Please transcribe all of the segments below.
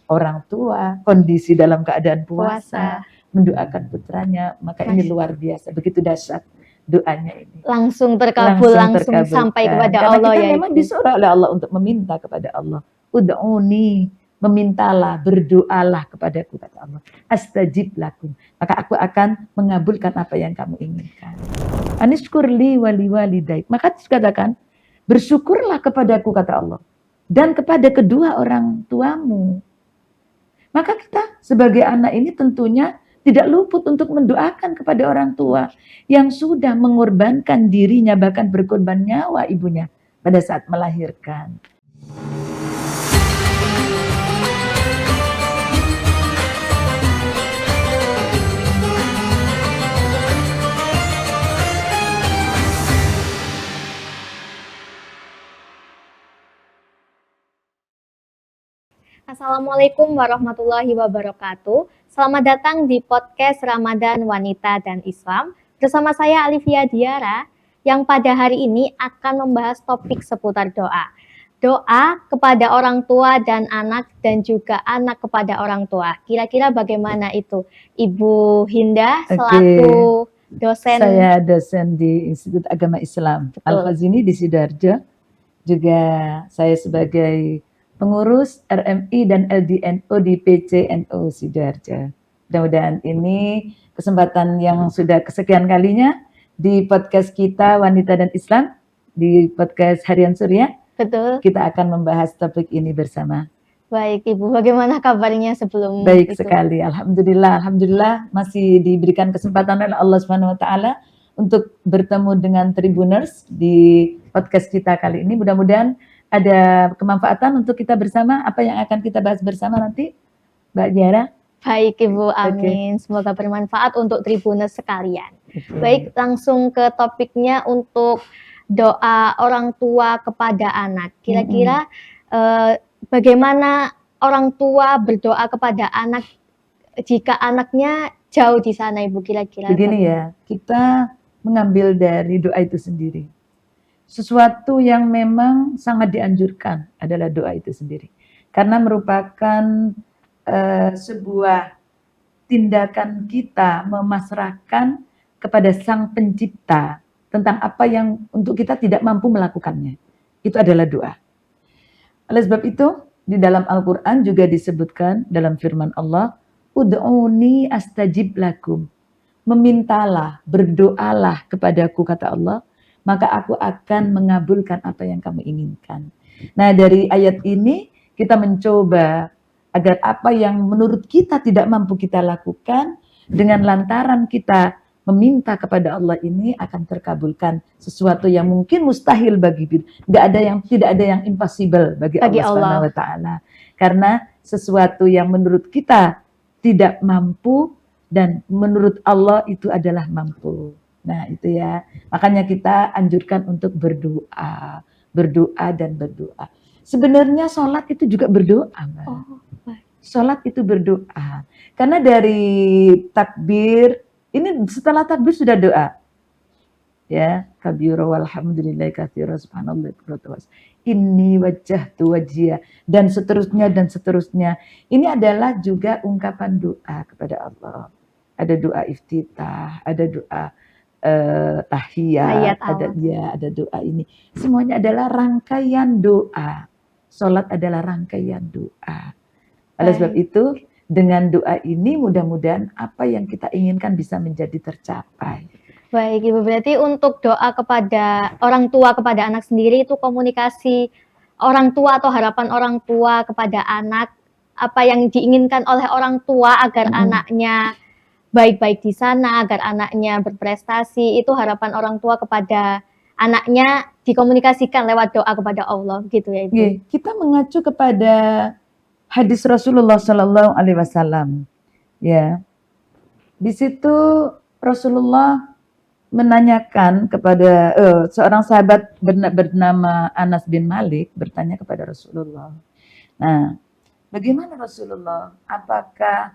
orang tua, kondisi dalam keadaan puasa, mendoakan putranya, maka ini luar biasa, begitu dahsyat doanya ini. Langsung terkabul, langsung sampai kepada Karena Allah kita ya memang Ibu. disuruh oleh Allah untuk meminta kepada Allah. Ud'uni, memintalah, berdoalah kepadaku, kata Allah. Astajib lakum, maka aku akan mengabulkan apa yang kamu inginkan. Anishkurli wali walidaik, maka dikatakan bersyukurlah kepadaku, kata Allah, dan kepada kedua orang tuamu. Maka kita sebagai anak ini tentunya tidak luput untuk mendoakan kepada orang tua yang sudah mengorbankan dirinya, bahkan berkorban nyawa ibunya pada saat melahirkan. Assalamualaikum warahmatullahi wabarakatuh. Selamat datang di podcast Ramadan Wanita dan Islam bersama saya Alivia Diara yang pada hari ini akan membahas topik seputar doa. Doa kepada orang tua dan anak dan juga anak kepada orang tua. Kira-kira bagaimana itu? Ibu Hinda selaku dosen. Saya dosen di Institut Agama Islam Al-Khazini di Sidoarjo. Juga saya sebagai pengurus RMI dan LDNO di PCNO Sidoarjo. Mudah-mudahan ini kesempatan yang sudah kesekian kalinya di podcast kita Wanita dan Islam, di podcast Harian Surya. Betul. Kita akan membahas topik ini bersama. Baik Ibu, bagaimana kabarnya sebelum Baik itu? Sekali, Alhamdulillah masih diberikan kesempatan oleh Allah Subhanahu Wa Taala untuk bertemu dengan Tribuners di podcast kita kali ini. Mudah-mudahan ada kemanfaatan untuk kita bersama. Apa yang akan kita bahas bersama nanti, Mbak Diara? Baik Ibu, amin. Semoga bermanfaat untuk Tribuners sekalian. Baik, langsung ke topiknya untuk doa orang tua kepada anak. Kira-kira bagaimana orang tua berdoa kepada anak jika anaknya jauh di sana, Ibu, kira-kira? Begini ya, kita mengambil dari doa itu sendiri. Sesuatu yang memang sangat dianjurkan adalah doa itu sendiri. Karena merupakan sebuah tindakan kita memasrahkan kepada Sang Pencipta tentang apa yang untuk kita tidak mampu melakukannya. Itu adalah doa. Oleh sebab itu, di dalam Al-Quran juga disebutkan dalam firman Allah, Ud'uni astajib lakum. Memintalah, berdoalah kepadaku, kata Allah, maka aku akan mengabulkan apa yang kamu inginkan. Nah, dari ayat ini kita mencoba agar apa yang menurut kita tidak mampu kita lakukan, dengan lantaran kita meminta kepada Allah ini akan terkabulkan sesuatu yang mungkin mustahil bagi kita. Tidak ada yang impossible bagi Allah Subhanahu wa taala. Karena sesuatu yang menurut kita tidak mampu dan menurut Allah itu adalah mampu. Nah, itu ya. Makanya kita anjurkan untuk berdoa, dan berdoa. Sebenarnya sholat itu juga berdoa, Mbak. Sholat itu berdoa. Karena dari takbir, ini setelah takbir sudah doa. Ya, kabira walhamdulillahi katsira subhanallah inni wajjahtu wajhiya dan seterusnya. Ini adalah juga ungkapan doa kepada Allah. Ada doa iftitah, ada doa tahiyat, ada doa ini. Semuanya adalah rangkaian doa. Salat adalah rangkaian doa. Oleh sebab itu, dengan doa ini mudah-mudahan apa yang kita inginkan bisa menjadi tercapai. Baik Ibu, berarti untuk doa kepada orang tua kepada anak sendiri itu komunikasi orang tua atau harapan orang tua kepada anak, apa yang diinginkan oleh orang tua agar anaknya baik-baik di sana, agar anaknya berprestasi, itu harapan orang tua kepada anaknya dikomunikasikan lewat doa kepada Allah, gitu ya Ibu. Kita mengacu kepada hadis Rasulullah Sallallahu Alaihi Wasallam. Ya, di situ Rasulullah menanyakan kepada seorang sahabat bernama Anas bin Malik bertanya kepada Rasulullah. Nah, bagaimana Rasulullah? Apakah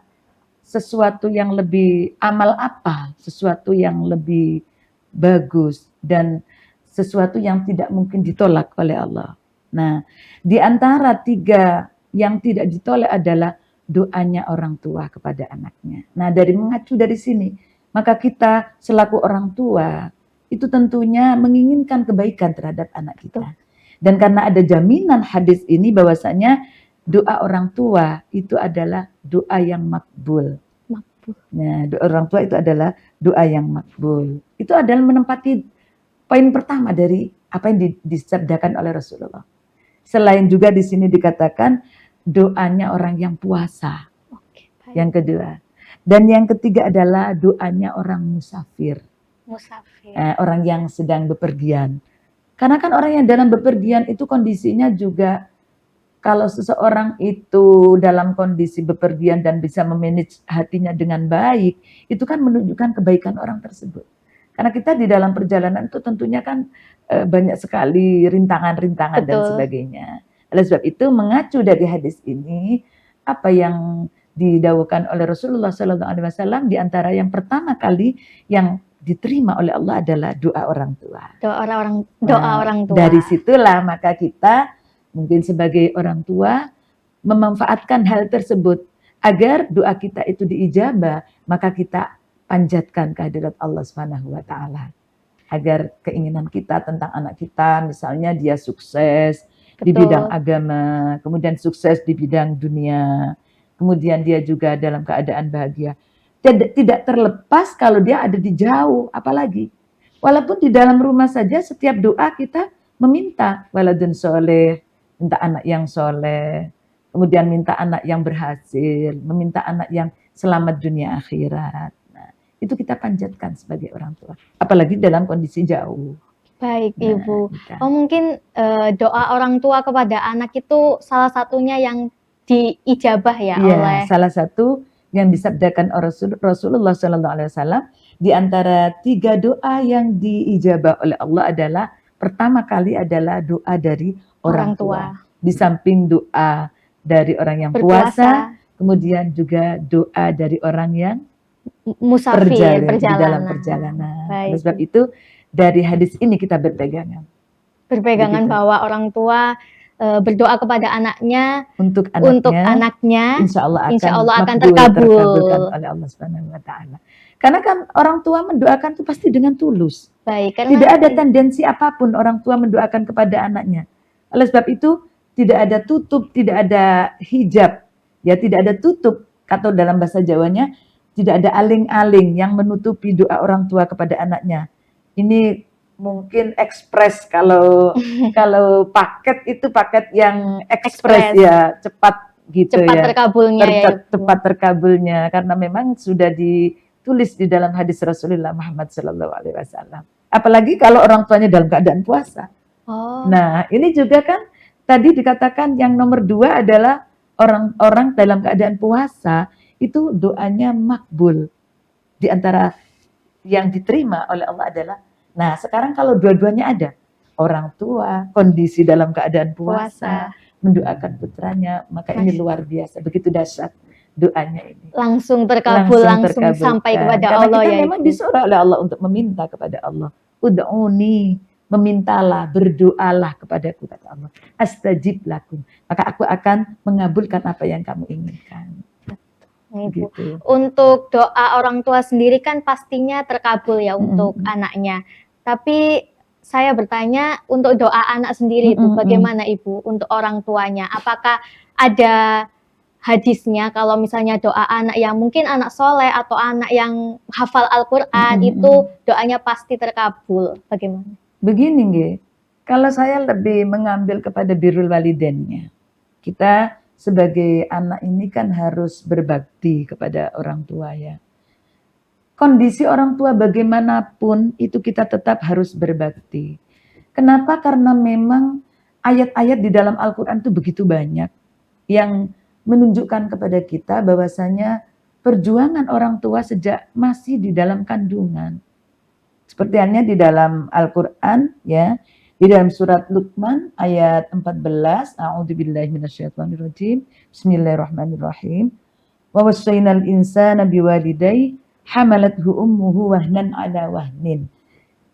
sesuatu yang lebih amal apa? Sesuatu yang lebih bagus dan sesuatu yang tidak mungkin ditolak oleh Allah. Nah, di antara 3 yang tidak ditolak adalah doanya orang tua kepada anaknya. Nah, dari mengacu dari sini, maka kita selaku orang tua itu tentunya menginginkan kebaikan terhadap anak kita. Dan karena ada jaminan hadis ini bahwasanya doa orang tua itu adalah doa yang makbul. Nah, doa orang tua itu adalah doa yang makbul. Itu adalah menempati poin pertama dari apa yang disabdakan oleh Rasulullah. Selain juga di sini dikatakan doanya orang yang puasa. Yang kedua. Dan yang ketiga adalah doanya orang musafir. Orang yang sedang bepergian. Karena kan orang yang dalam bepergian itu kondisinya juga, kalau seseorang itu dalam kondisi bepergian dan bisa memanage hatinya dengan baik, itu kan menunjukkan kebaikan orang tersebut. Karena kita di dalam perjalanan itu tentunya kan banyak sekali rintangan-rintangan dan sebagainya. Oleh sebab itu mengacu dari hadis ini, apa yang didawuhkan oleh Rasulullah SAW di antara yang pertama kali yang diterima oleh Allah adalah doa orang tua. Doa orang tua. Dari situlah maka kita mungkin sebagai orang tua memanfaatkan hal tersebut agar doa kita itu diijabah, maka kita panjatkan kehadirat Allah Subhanahu wa taala. Agar keinginan kita tentang anak kita, misalnya dia sukses di bidang agama, kemudian sukses di bidang dunia, kemudian dia juga dalam keadaan bahagia. Tidak terlepas kalau dia ada di jauh, apalagi. Walaupun di dalam rumah saja setiap doa kita meminta waladun soleh, minta anak yang soleh, kemudian minta anak yang berhasil, meminta anak yang selamat dunia akhirat. Nah, itu kita panjatkan sebagai orang tua. Apalagi dalam kondisi jauh. Baik, Ibu. Mungkin doa orang tua kepada anak itu salah satunya yang diijabah ya oleh. Salah satu yang disabdakan Rasulullah SAW di antara 3 doa yang diijabah oleh Allah adalah pertama kali adalah doa dari orang tua. Di samping doa dari orang yang puasa, kemudian juga doa dari orang yang musafir, di dalam perjalanan. Oleh sebab itu dari hadis ini kita berpegangan bahwa orang tua berdoa kepada anaknya untuk anaknya insya Allah akan terkabulkan oleh Allah Subhanahu wa taala. Karena kan orang tua mendoakan itu pasti dengan tulus. Karena tidak ada tendensi apapun orang tua mendoakan kepada anaknya. Oleh sebab itu tidak ada tutup, tidak ada hijab, ya tidak ada tutup, atau dalam bahasa Jawanya tidak ada aling-aling yang menutupi doa orang tua kepada anaknya. Ini mungkin ekspres kalau paket itu paket yang ekspres ya, cepat gitu, cepat terkabulnya cepat terkabulnya karena memang sudah ditulis di dalam hadis Rasulullah Muhammad SAW. Apalagi kalau orang tuanya dalam keadaan puasa. Nah, ini juga kan tadi dikatakan yang nomor 2 adalah orang-orang dalam keadaan puasa itu doanya makbul. Di antara yang diterima oleh Allah adalah, nah sekarang kalau dua-duanya ada, orang tua, kondisi dalam keadaan puasa, mendoakan putranya, maka ini luar biasa, begitu dahsyat doanya ini. Langsung terkabul, langsung sampai kepada Allah. Karena kita memang disuruh oleh Allah untuk meminta kepada Allah. Ud'uni, memintalah, berdoalah kepadaku, kata Allah. Astajib lakum, maka aku akan mengabulkan apa yang kamu inginkan. Gitu. Untuk doa orang tua sendiri kan pastinya terkabul ya untuk anaknya. Tapi saya bertanya untuk doa anak sendiri itu bagaimana Ibu untuk orang tuanya? Apakah ada hadisnya kalau misalnya doa anak yang mungkin anak soleh atau anak yang hafal Al-Quran itu doanya pasti terkabul? Bagaimana? Begini nggih, kalau saya lebih mengambil kepada birrul walidainnya. Kita sebagai anak ini kan harus berbakti kepada orang tua ya. Kondisi orang tua bagaimanapun itu kita tetap harus berbakti. Kenapa? Karena memang ayat-ayat di dalam Al-Quran itu begitu banyak yang menunjukkan kepada kita bahwasanya perjuangan orang tua sejak masih di dalam kandungan. Seperti halnya di dalam Al-Quran ya. Di dalam surat Luqman ayat 14, a'udzubillahi minasyaitonirrajim. Bismillahirrahmanirrahim. Wa wassaynal insana biwalidayhi hamalathu ummuhu wahnan ala wahnin.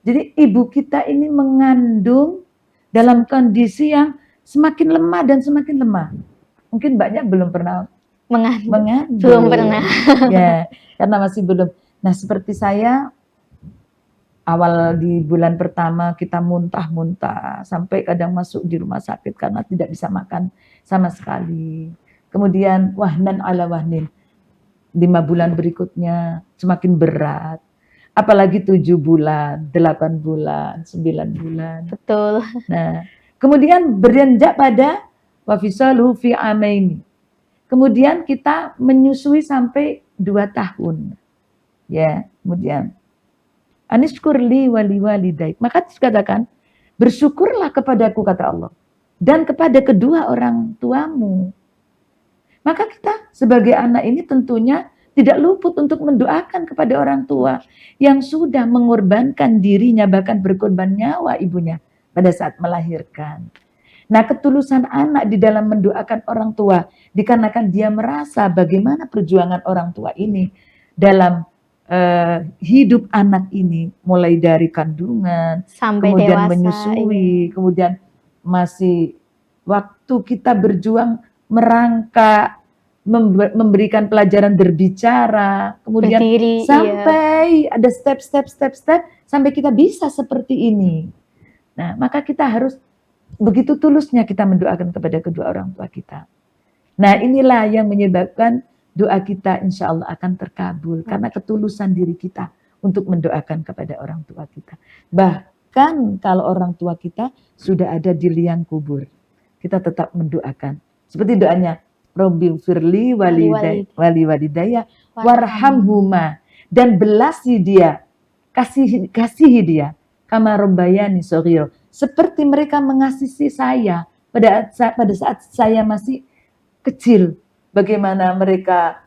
Jadi ibu kita ini mengandung dalam kondisi yang semakin lemah dan semakin lemah. Mungkin banyak belum pernah Mengandung. mengandung. Belum pernah. Ya, karena masih belum. Nah, seperti saya awal di bulan pertama kita muntah-muntah sampai kadang masuk di rumah sakit karena tidak bisa makan sama sekali. Kemudian wahnan ala wahnin. 5 bulan berikutnya semakin berat. Apalagi 7 bulan, 8 bulan, 9 bulan. Betul. Nah, kemudian beranjak pada wafisaluhu fi amaini. Kemudian kita menyusui sampai 2 tahun. Ya, kemudian anishkurli wali walidaik. Maka dikatakan, bersyukurlah kepadaku kata Allah dan kepada kedua orang tuamu. Maka kita sebagai anak ini tentunya tidak luput untuk mendoakan kepada orang tua yang sudah mengorbankan dirinya, bahkan berkorban nyawa ibunya pada saat melahirkan. Nah, ketulusan anak di dalam mendoakan orang tua dikarenakan dia merasa bagaimana perjuangan orang tua ini dalam hidup anak ini, mulai dari kandungan, Sampai kemudian dewasa. menyusui, kemudian masih waktu kita berjuang merangkak, memberikan pelajaran berbicara, kemudian Berdiri, sampai ada step sampai kita bisa seperti ini. Nah, maka kita harus begitu tulusnya kita mendoakan kepada kedua orang tua kita. Nah, inilah yang menyebabkan doa kita insya Allah akan terkabul karena ketulusan diri kita untuk mendoakan kepada orang tua kita. Bahkan kalau orang tua kita sudah ada di liang kubur, kita tetap mendoakan. Seperti doanya, Robbi firli wali walidayya warhamhuma, dan belasi dia, kasihi dia, kama robbayani shaghira, seperti mereka mengasihi saya pada saat saya masih kecil. Bagaimana mereka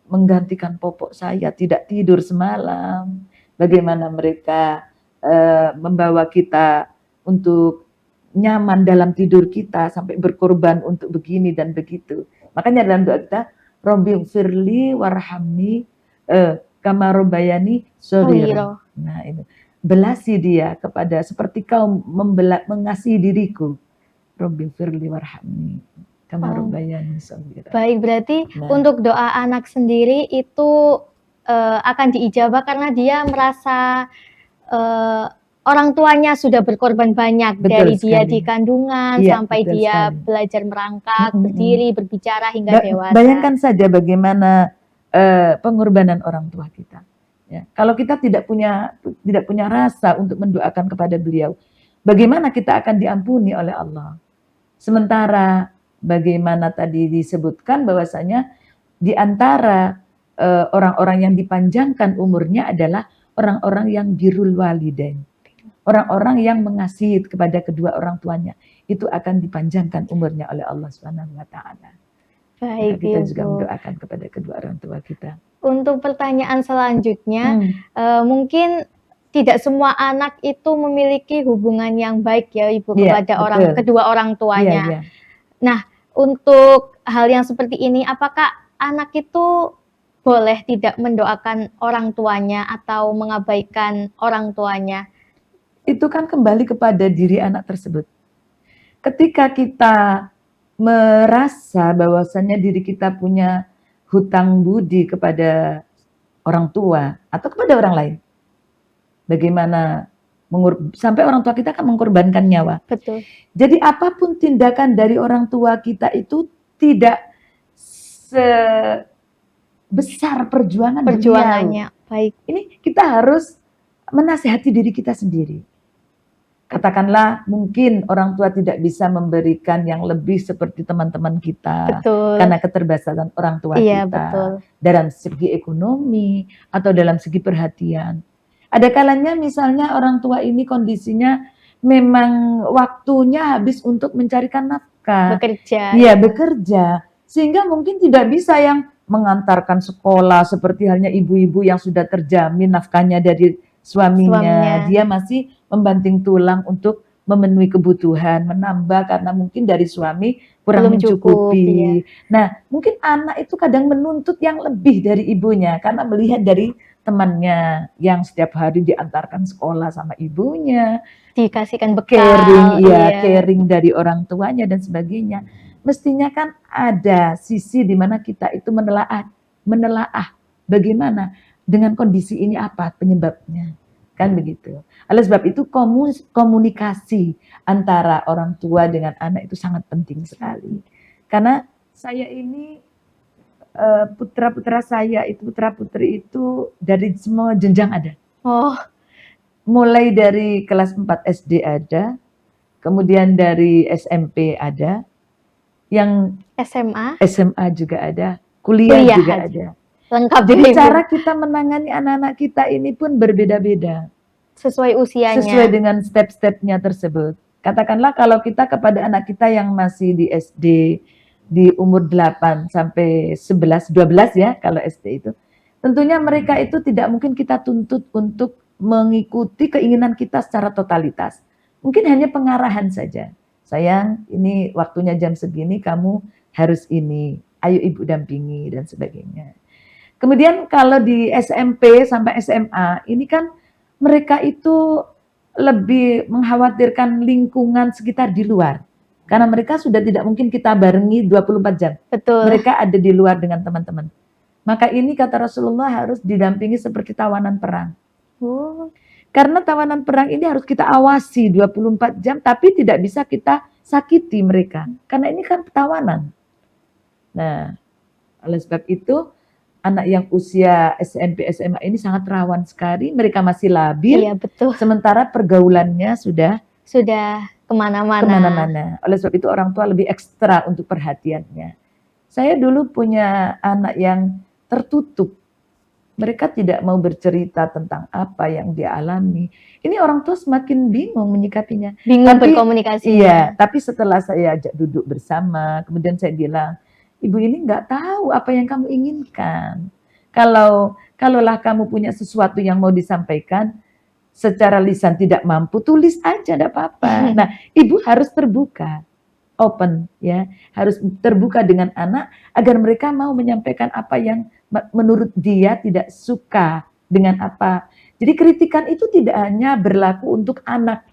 menggantikan popok saya, tidak tidur semalam. Bagaimana mereka membawa kita untuk nyaman dalam tidur kita, sampai berkorban untuk begini dan begitu. Makanya dalam doa kita, Robbi firli warhamni kama robbayani shaghira. Nah, itu. Belasi dia kepada seperti kau mengasihi diriku. Robbi firli warhamni. Baik, berarti untuk doa anak sendiri itu akan diijabah karena dia merasa orang tuanya sudah berkorban banyak. Betul dari sekali. Dia di kandungan sampai dia sekali. Belajar merangkak, berdiri, berbicara hingga dewasa. Bayangkan saja bagaimana pengorbanan orang tua kita. Ya, kalau kita tidak punya rasa untuk mendoakan kepada beliau, bagaimana kita akan diampuni oleh Allah? Sementara bagaimana tadi disebutkan bahwasanya di antara orang-orang yang dipanjangkan umurnya adalah orang-orang yang birrul walidain. Orang-orang yang mengasihi kepada kedua orang tuanya, itu akan dipanjangkan umurnya oleh Allah Subhanahu wa taala. Baik, kita juga mendoakan kepada kedua orang tua kita. Untuk pertanyaan selanjutnya, mungkin tidak semua anak itu memiliki hubungan yang baik ya Ibu kepada kedua orang tuanya. Nah, untuk hal yang seperti ini, apakah anak itu boleh tidak mendoakan orang tuanya atau mengabaikan orang tuanya? Itu kan kembali kepada diri anak tersebut. Ketika kita merasa bahwasannya diri kita punya hutang budi kepada orang tua atau kepada orang lain, bagaimana sampai orang tua kita kan mengorbankan nyawa. Betul. Jadi apapun tindakan dari orang tua kita itu tidak sebesar perjuangannya. Baik. Ini kita harus menasihati diri kita sendiri. Katakanlah mungkin orang tua tidak bisa memberikan yang lebih seperti teman-teman kita. Betul. Karena keterbatasan orang tua kita. Betul. Dalam segi ekonomi atau dalam segi perhatian. Ada kalanya misalnya orang tua ini kondisinya memang waktunya habis untuk mencarikan nafkah. Bekerja. Iya, bekerja. Sehingga mungkin tidak bisa yang mengantarkan sekolah seperti halnya ibu-ibu yang sudah terjamin nafkahnya dari suaminya. Dia masih membanting tulang untuk memenuhi kebutuhan, menambah karena mungkin dari suami kurang mencukupi. Ya. Nah, mungkin anak itu kadang menuntut yang lebih dari ibunya karena melihat dari temannya yang setiap hari diantarkan sekolah sama ibunya, dikasihkan bekal, caring dari orang tuanya dan sebagainya. mestinya kan ada sisi di mana kita itu menelaah bagaimana dengan kondisi ini apa penyebabnya. Kan begitu. Oleh sebab itu komunikasi antara orang tua dengan anak itu sangat penting sekali. Karena saya ini putra-putra saya itu putra-putri itu dari semua jenjang ada. Oh, Mulai dari kelas 4 SD ada, kemudian dari SMP ada, yang SMA juga ada, kuliah juga aja. ada. Lengkap Jadi ya, Ibu. cara kita menangani anak-anak kita ini pun berbeda-beda. Sesuai usianya. Sesuai dengan step-stepnya tersebut. Katakanlah kalau kita kepada anak kita yang masih di SD, di umur 8 sampai 11, 12 ya kalau SD itu. Tentunya mereka itu tidak mungkin kita tuntut untuk mengikuti keinginan kita secara totalitas. Mungkin hanya pengarahan saja. Sayang, ini waktunya jam segini, kamu harus ini. Ayo ibu dampingi dan sebagainya. Kemudian kalau di SMP sampai SMA, ini kan mereka itu lebih mengkhawatirkan lingkungan sekitar di luar. Karena mereka sudah tidak mungkin kita barengi 24 jam. Betul. Mereka ada di luar dengan teman-teman. Maka ini kata Rasulullah harus didampingi seperti tawanan perang. Karena tawanan perang ini harus kita awasi 24 jam, tapi tidak bisa kita sakiti mereka. Karena ini kan tawanan. Nah, oleh sebab itu, anak yang usia SMP, SMA ini sangat rawan sekali. Mereka masih labil. Iya, betul. Sementara pergaulannya sudah kemana-mana. Oleh sebab itu orang tua lebih ekstra untuk perhatiannya. Saya dulu punya anak yang tertutup. Mereka tidak mau bercerita tentang apa yang dia alami. Ini orang tua semakin bingung menyikapinya. Bingung berkomunikasi. Iya, tapi setelah saya ajak duduk bersama, kemudian saya bilang, ibu ini nggak tahu apa yang kamu inginkan. Kalaulah kamu punya sesuatu yang mau disampaikan, secara lisan tidak mampu, tulis aja, enggak apa-apa. Nah, ibu harus terbuka, open ya, harus terbuka dengan anak agar mereka mau menyampaikan apa yang menurut dia tidak suka dengan apa. Jadi kritikan itu tidak hanya berlaku untuk anak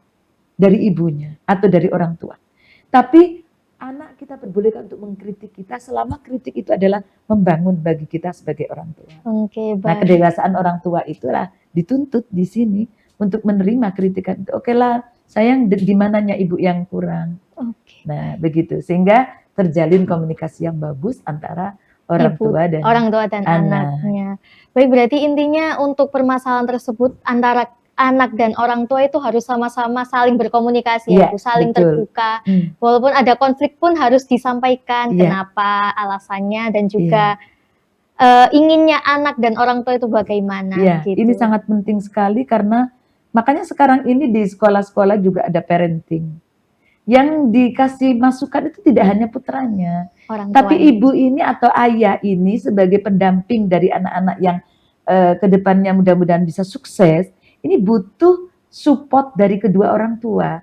dari ibunya atau dari orang tua. Tapi anak kita perbolehkan untuk mengkritik kita selama kritik itu adalah membangun bagi kita sebagai orang tua. Oke, baik. Nah, kedewasaan orang tua itulah dituntut di sini untuk menerima kritikan itu. Oke lah, sayang di mananya ibu yang kurang. Oke. Nah, begitu. Sehingga terjalin komunikasi yang bagus antara orang tua dan anaknya. Baik, berarti intinya untuk permasalahan tersebut antara anak dan orang tua itu harus sama-sama saling berkomunikasi, ya, saling betul. Terbuka. Walaupun ada konflik pun harus disampaikan kenapa, alasannya, dan juga inginnya anak dan orang tua itu bagaimana. Gitu. Ini sangat penting sekali karena makanya sekarang ini di sekolah-sekolah juga ada parenting. Yang dikasih masukan itu tidak hanya putranya, tapi ibu ini atau ayah ini sebagai pendamping dari anak-anak yang kedepannya mudah-mudahan bisa sukses, ini butuh support dari kedua orang tua.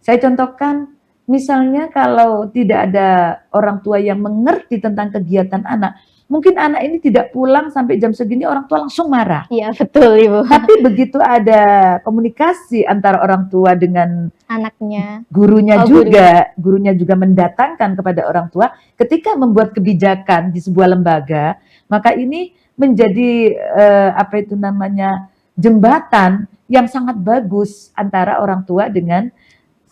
Saya contohkan, misalnya kalau tidak ada orang tua yang mengerti tentang kegiatan anak, mungkin anak ini tidak pulang sampai jam segini, orang tua langsung marah. Iya, betul, Ibu. Tapi begitu ada komunikasi antara orang tua dengan anaknya, gurunya juga mendatangkan kepada orang tua ketika membuat kebijakan di sebuah lembaga, maka ini menjadi jembatan yang sangat bagus antara orang tua dengan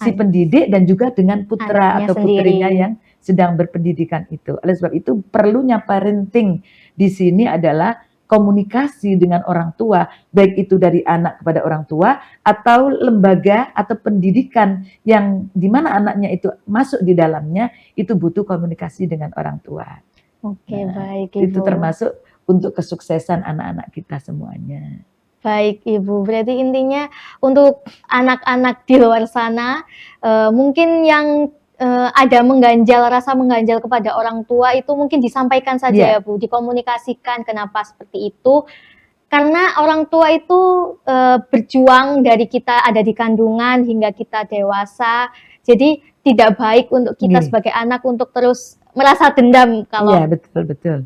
si pendidik dan juga dengan putra atau putrinya yang sedang berpendidikan itu. Oleh sebab itu perlunya parenting di sini adalah komunikasi dengan orang tua, baik itu dari anak kepada orang tua atau lembaga atau pendidikan yang di mana anaknya itu masuk di dalamnya, itu butuh komunikasi dengan orang tua. Oke, baik, Ibu. Itu termasuk untuk kesuksesan anak-anak kita semuanya. Baik, Ibu. Berarti intinya untuk anak-anak di luar sana, mungkin yang ada rasa mengganjal kepada orang tua itu mungkin disampaikan saja ya Bu, dikomunikasikan kenapa seperti itu. Karena orang tua itu berjuang dari kita ada di kandungan hingga kita dewasa. Jadi tidak baik untuk kita sebagai anak untuk terus merasa dendam kalau. Iya, betul.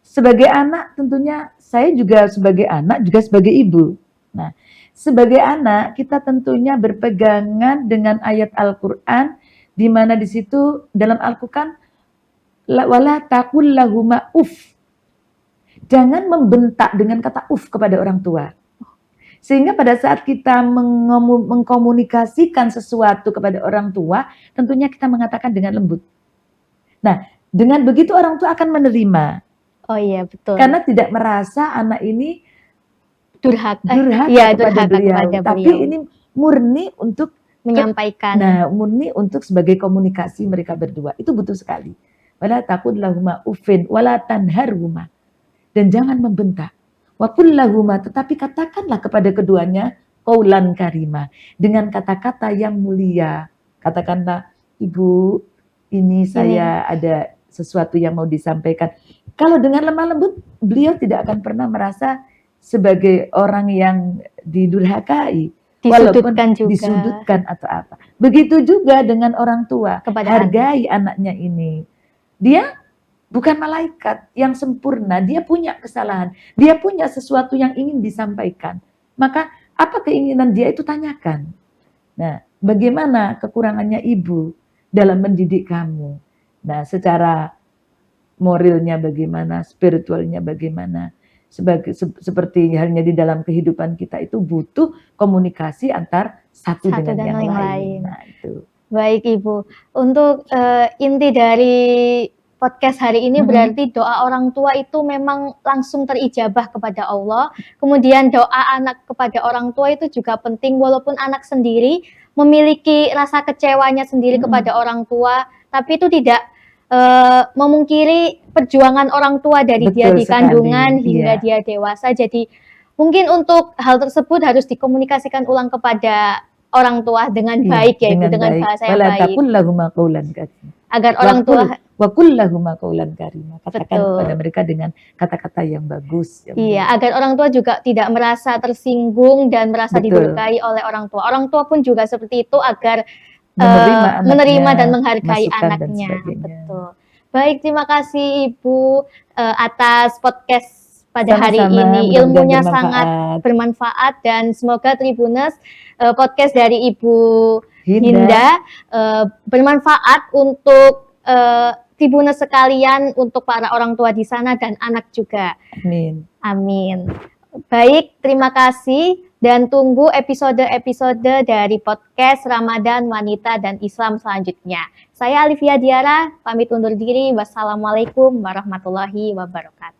Sebagai anak tentunya saya juga sebagai anak juga sebagai ibu. Nah, sebagai anak kita tentunya berpegangan dengan ayat Al-Qur'an di mana di situ dalam Al-Qur'an wala taqul lahuma uff. Jangan membentak dengan kata uff kepada orang tua. Sehingga pada saat kita mengkomunikasikan sesuatu kepada orang tua, tentunya kita mengatakan dengan lembut. Nah, dengan begitu orang tua akan menerima. Oh iya, betul. Karena tidak merasa anak ini durhaka kepada beliau. Tapi ini murni untuk menyampaikan. Murni untuk sebagai komunikasi mereka berdua. Itu butuh sekali. Wala taqul lahuma uffin wala tanharhuma. Dan jangan membentak. Wa qul lahuma, tetapi katakanlah kepada keduanya qaulan karima, dengan kata-kata yang mulia. Katakanlah, Ibu, ini saya ada sesuatu yang mau disampaikan. Kalau dengan lemah lembut, beliau tidak akan pernah merasa sebagai orang yang didurhakai, disudutkan juga. Disudutkan atau apa. Begitu juga dengan orang tua, hargai anaknya ini. Dia bukan malaikat yang sempurna, dia punya kesalahan, dia punya sesuatu yang ingin disampaikan. Maka apa keinginan dia itu tanyakan. Nah, bagaimana kekurangannya ibu dalam mendidik kamu? Nah, secara moralnya bagaimana, spiritualnya bagaimana? Seperti halnya di dalam kehidupan kita itu butuh komunikasi antar satu dengan yang lain. Nah, itu. Baik Ibu, untuk inti dari podcast hari ini berarti doa orang tua itu memang langsung terijabah kepada Allah. Kemudian doa anak kepada orang tua itu juga penting, walaupun anak sendiri memiliki rasa kecewanya sendiri kepada orang tua, tapi itu tidak memungkiri perjuangan orang tua dari dia di kandungan hingga dia dewasa. Jadi mungkin untuk hal tersebut harus dikomunikasikan ulang kepada orang tua dengan baik, ya Ibu, dengan bahasa yang baik. Agar orang tua wa kullahuma qaulan karima, katakan kepada mereka dengan kata-kata yang bagus. Agar orang tua juga tidak merasa tersinggung dan merasa didurhakai oleh orang tua. Orang tua pun juga seperti itu agar menerima dan menghargai anaknya. Betul. Baik, terima kasih Ibu atas podcast pada hari ini. Ilmunya sangat bermanfaat dan semoga Tribuners podcast dari Ibu Hinda bermanfaat untuk Tribuners sekalian, untuk para orang tua di sana dan anak juga. Amin. Amin. Baik, terima kasih dan tunggu episode-episode dari podcast Ramadan Wanita dan Islam selanjutnya. Saya Alifia Diara, pamit undur diri. Wassalamualaikum warahmatullahi wabarakatuh.